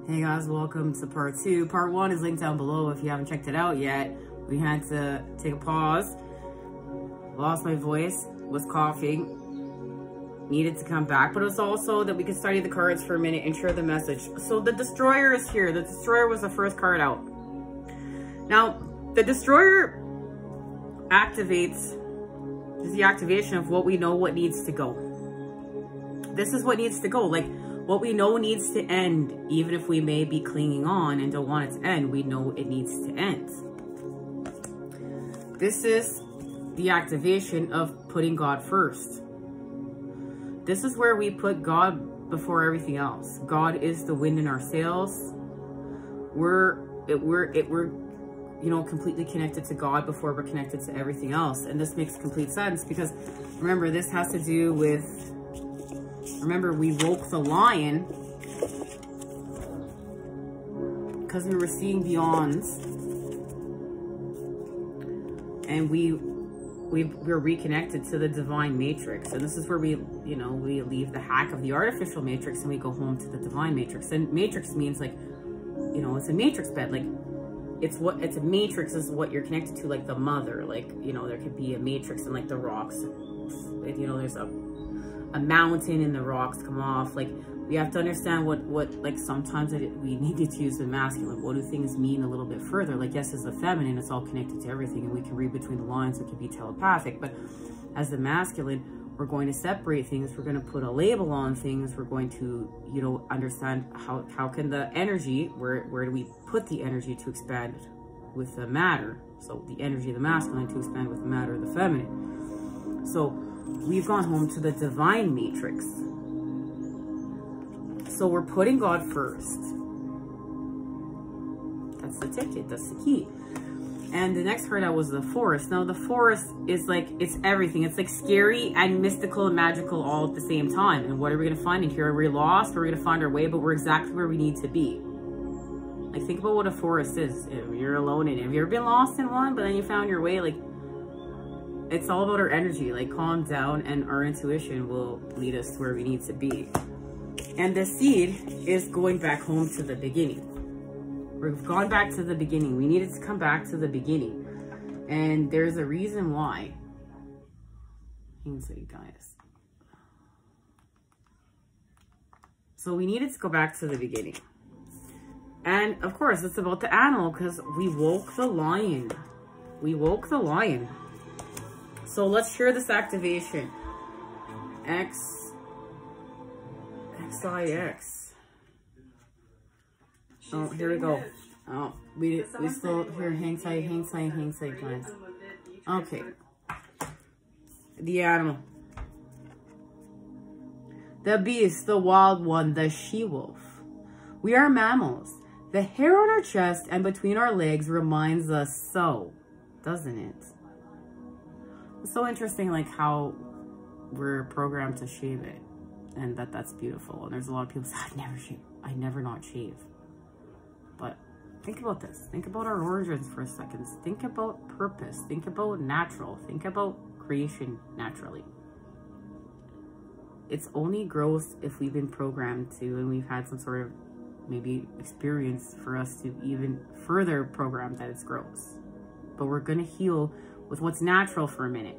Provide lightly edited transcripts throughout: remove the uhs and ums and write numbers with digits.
Hey guys, welcome to part 2. Part 1 is linked down below if you haven't checked it out yet. We had to take a pause. Lost my voice, was coughing, needed to come back, but it was also that we could study the cards for a minute and share the message. So the Destroyer is here. The Destroyer was the first card out. Now, the Destroyer activates, is the activation of what we know what needs to go. This is what needs to go. Like, what we know needs to end, even if we may be clinging on and don't want it to end, we know it needs to end. This is the activation of putting God first. This is where we put God before everything else. God is the wind in our sails. We're you know, completely connected to God before we're connected to everything else. And this makes complete sense because remember, this has to do with, remember, we woke the lion because we were seeing beyond, and we're reconnected to the divine matrix. And this is where we leave the hack of the artificial matrix and we go home to the divine matrix. And matrix means, like, you know, it's a matrix bed. Like, it's a matrix is what you're connected to, like the mother. Like, you know, there could be a matrix in like the rocks. You know, there's a mountain and the rocks come off. Like, we have to understand what like sometimes we needed to use the masculine. What do things mean a little bit further? Like, yes, as the feminine, it's all connected to everything and we can read between the lines. It can be telepathic, but as the masculine, we're going to separate things. We're going to put a label on things. We're going to, you know, understand how can the energy, where do we put the energy to expand with the matter? So the energy of the masculine to expand with the matter of the feminine. So we've gone home to the divine matrix. So we're putting God first. That's the ticket. That's the key. And the next card out was the forest. Now the forest is like, it's everything. It's like scary and mystical and magical all at the same time. And what are we going to find in here? Are we lost? We're going to find our way, but we're exactly where we need to be. Like, think about what a forest is. If you're alone in it. Have you ever been lost in one, but then you found your way? Like, it's all about our energy. Like, calm down and our intuition will lead us to where we need to be. And the seed is going back home to the beginning. We've gone back to the beginning. We needed to come back to the beginning. And there's a reason why. You guys. So we needed to go back to the beginning. And of course, it's about the animal because we woke the lion. We woke the lion. So let's share this activation. XIX. Oh, here we go. Oh, we still here. Hang tight, guys. Okay. The animal. The beast, the wild one, the she-wolf. We are mammals. The hair on our chest and between our legs reminds us so, doesn't it? It's so interesting, like how we're programmed to shave it, and that's beautiful. And there's a lot of people say, I'd never shave. I never not shave. But think about this. Think about our origins for a second. Think about purpose. Think about natural. Think about creation naturally. It's only gross if we've been programmed to, and we've had some sort of maybe experience for us to even further program that it's gross. But we're going to heal with what's natural for a minute.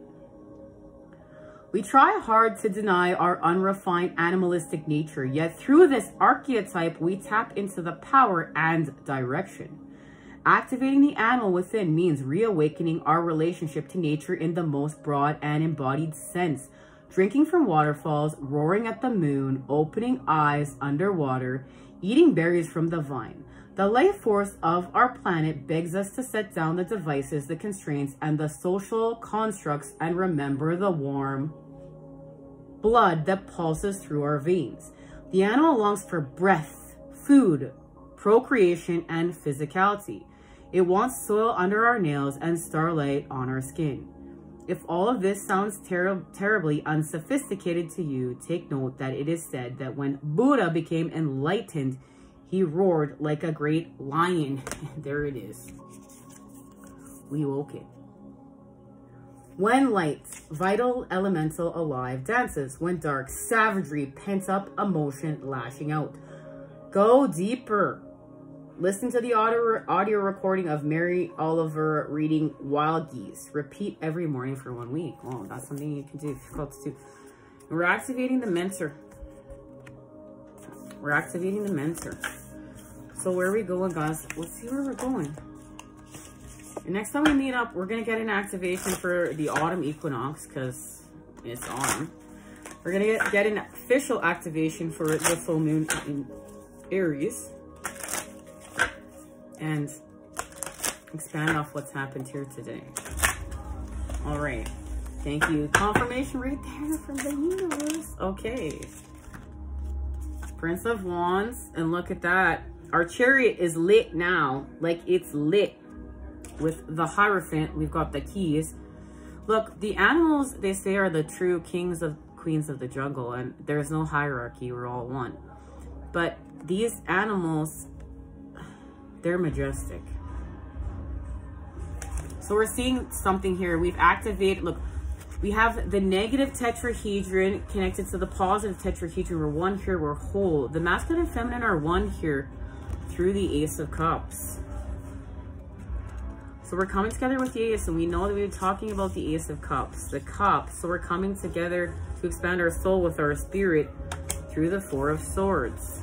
We try hard to deny our unrefined animalistic nature, yet through this archetype, we tap into the power and direction. Activating the animal within means reawakening our relationship to nature in the most broad and embodied sense. Drinking from waterfalls, roaring at the moon, opening eyes underwater, eating berries from the vine. The life force of our planet begs us to set down the devices, the constraints, and the social constructs and remember the warm blood that pulses through our veins. The animal longs for breath, food, procreation, and physicality. It wants soil under our nails and starlight on our skin. If all of this sounds terribly unsophisticated to you, take note that it is said that when Buddha became enlightened, he roared like a great lion. There it is. We woke it. When light, vital, elemental, alive, dances. When dark, savagery, pent-up emotion lashing out. Go deeper. Listen to the audio recording of Mary Oliver reading Wild Geese. Repeat every morning for 1 week. Oh, that's something you can do if you're called to do. We're activating the mentor. We're activating the mentor. So where are we going, guys? Let's see where we're going. And next time we meet up, we're going to get an activation for the autumn equinox because it's autumn. We're going to get an official activation for the full moon in Aries. And expand off what's happened here today. All right. Thank you. Confirmation right there from the universe. Okay. Prince of Wands. And look at that. Our chariot is lit now. Like it's lit. With the Hierophant, we've got the keys. Look, the animals, they say, are the true kings of queens of the jungle. And there's no hierarchy. We're all one. But these animals, they're majestic. So we're seeing something here. We've activated, look, we have the negative tetrahedron connected to the positive tetrahedron. We're one here, we're whole. The masculine and feminine are one here through the Ace of Cups. So we're coming together with the Ace, and we know that we've been talking about the Ace of Cups, the cup. So we're coming together to expand our soul with our spirit through the Four of Swords.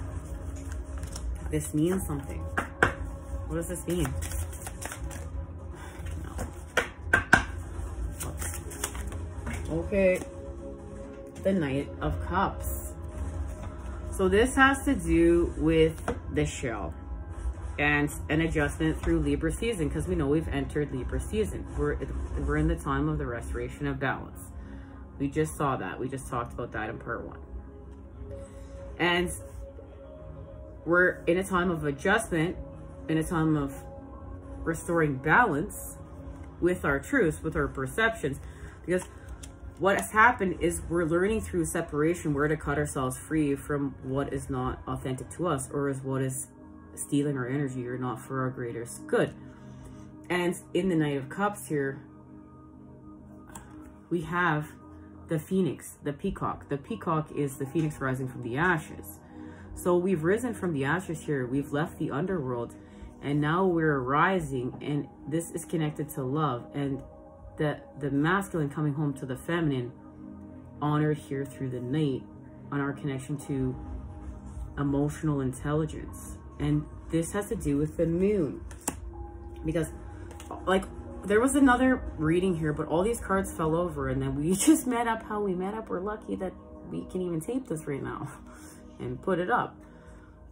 This means something. What does this mean? No. Okay. The Knight of Cups. So this has to do with the shell and an adjustment through Libra season, because we know we've entered Libra season. We're in the time of the restoration of balance. We just saw that. We just talked about that in part 1. And we're in a time of adjustment, in a time of restoring balance with our truths, with our perceptions, because what has happened is we're learning through separation where to cut ourselves free from what is not authentic to us, or is what is stealing our energy or not for our greatest good. And in the Knight of Cups here, we have the Phoenix, the peacock. The peacock is the Phoenix rising from the ashes. So we've risen from the ashes here. We've left the underworld, and now we're rising, and this is connected to love and the masculine coming home to the feminine, honored here through the night on our connection to emotional intelligence. And this has to do with the moon, because like there was another reading here, but all these cards fell over, and then we just met up how we met up. We're lucky that we can even tape this right now and put it up.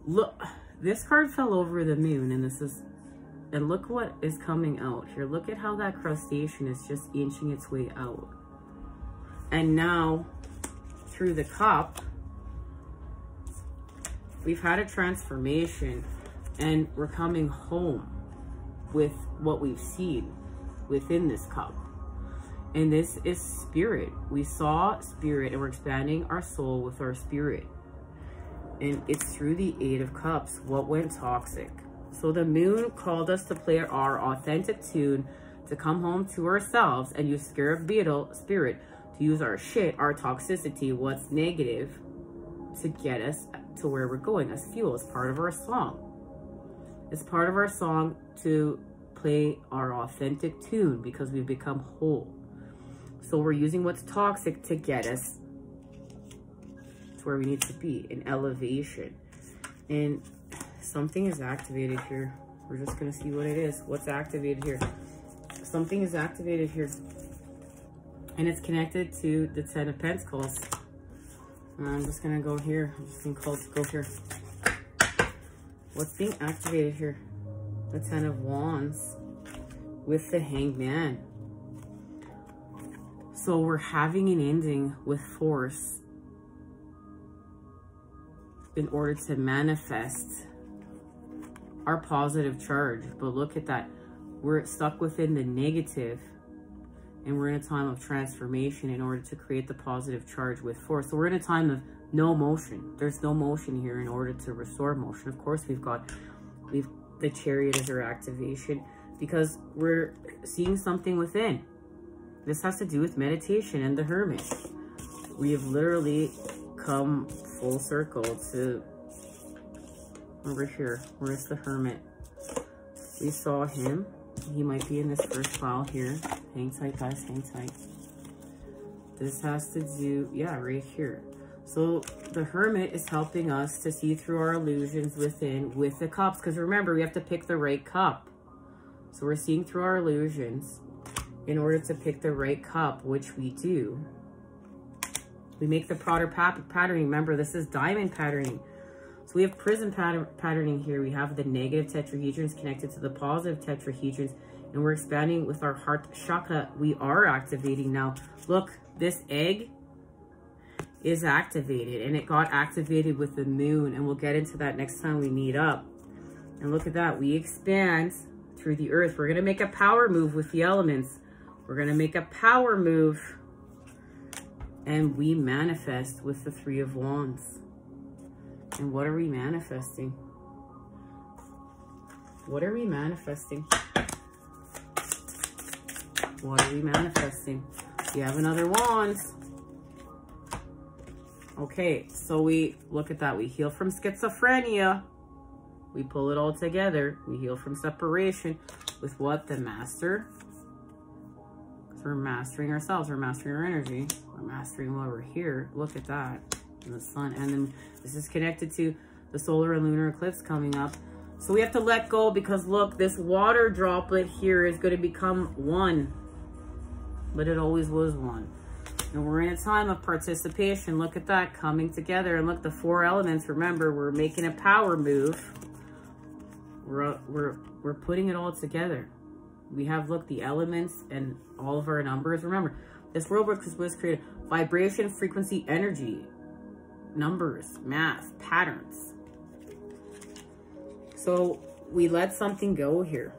Look, this card fell over the moon, and this is, and look what is coming out here. Look at how that crustacean is just inching its way out. And now through the cup, we've had a transformation, and we're coming home with what we've seen within this cup. And this is spirit. We saw spirit, and we're expanding our soul with our spirit. And it's through the Eight of Cups. What went toxic? So the moon called us to play our authentic tune, to come home to ourselves and use Scarab Beetle spirit to use our shit, our toxicity, what's negative, to get us to where we're going as fuel, as part of our song. It's part of our song to play our authentic tune, because we've become whole. So we're using what's toxic to get us to where we need to be, in elevation. And something is activated here. We're just going to see what it is. What's activated here? Something is activated here. And it's connected to the Ten of Pentacles. I'm just going to go here. I'm just being called to go here. What's being activated here? The Ten of Wands with the Hanged Man. So we're having an ending with force in order to manifest our positive charge. But look at that. We're stuck within the negative, and we're in a time of transformation in order to create the positive charge with force. So we're in a time of no motion. There's no motion here in order to restore motion. Of course, we've the Chariot as our activation, because we're seeing something within. This has to do with meditation and the Hermit. We have literally come full circle to over here. Where's the Hermit? We saw him. He might be in this first pile here. Hang tight, guys, hang tight. This has to do, yeah, right here. So the Hermit is helping us to see through our illusions within with the cups. Because remember, we have to pick the right cup. So we're seeing through our illusions in order to pick the right cup, which we do. We make the proper patterning. Remember, this is diamond patterning. So we have prism patterning here. We have the negative tetrahedrons connected to the positive tetrahedrons. And we're expanding with our heart chakra. We are activating now. Look, this egg is activated. And it got activated with the moon. And we'll get into that next time we meet up. And look at that. We expand through the earth. We're going to make a power move with the elements. We're going to make a power move. And we manifest with the Three of Wands. And what are we manifesting? What are we manifesting? What are we manifesting? We have another wand. Okay, so we look at that. We heal from schizophrenia. We pull it all together. We heal from separation with what? The Master. Because we're mastering ourselves. We're mastering our energy. We're mastering while we're here. Look at that. And the sun. And then this is connected to the solar and lunar eclipse coming up. So we have to let go because look, this water droplet here is going to become one. But it always was one. And we're in a time of participation. Look at that coming together. And look, the four elements. Remember, we're making a power move. We're putting it all together. We have, look, the elements and all of our numbers. Remember, this world was created vibration, frequency, energy, numbers, math, patterns. So we let something go here.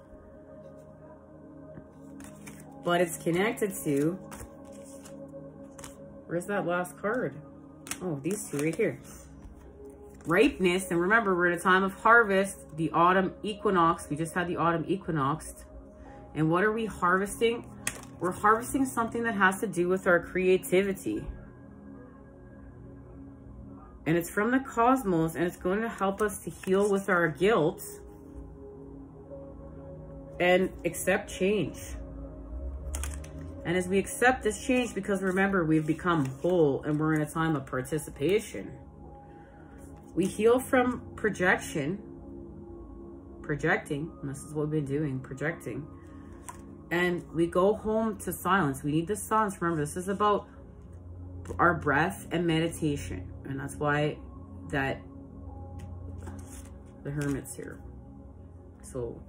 But it's connected to, where's that last card? Oh, these two right here. Ripeness, and remember, we're at a time of harvest, the autumn equinox. We just had the autumn equinox. And what are we harvesting? We're harvesting something that has to do with our creativity. And it's from the cosmos, and it's going to help us to heal with our guilt and accept change. And as we accept this change, because remember, we've become whole and we're in a time of participation. We heal from projecting, and this is what we've been doing, projecting. And we go home to silence. We need the silence. Remember, this is about our breath and meditation. And that's why that the Hermit's here. So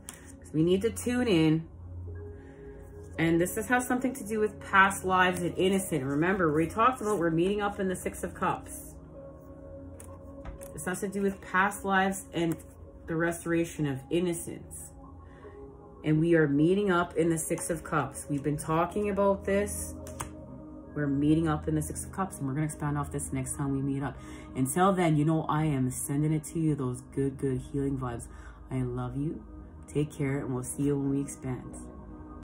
we need to tune in. And this has something to do with past lives and innocent. Remember, we talked about we're meeting up in the Six of Cups. This has to do with past lives and the restoration of innocence. And we are meeting up in the Six of Cups. We've been talking about this. We're meeting up in the Six of Cups. And we're going to expand off this next time we meet up. Until then, you know I am sending it to you. Those good, good healing vibes. I love you. Take care. And we'll see you when we expand.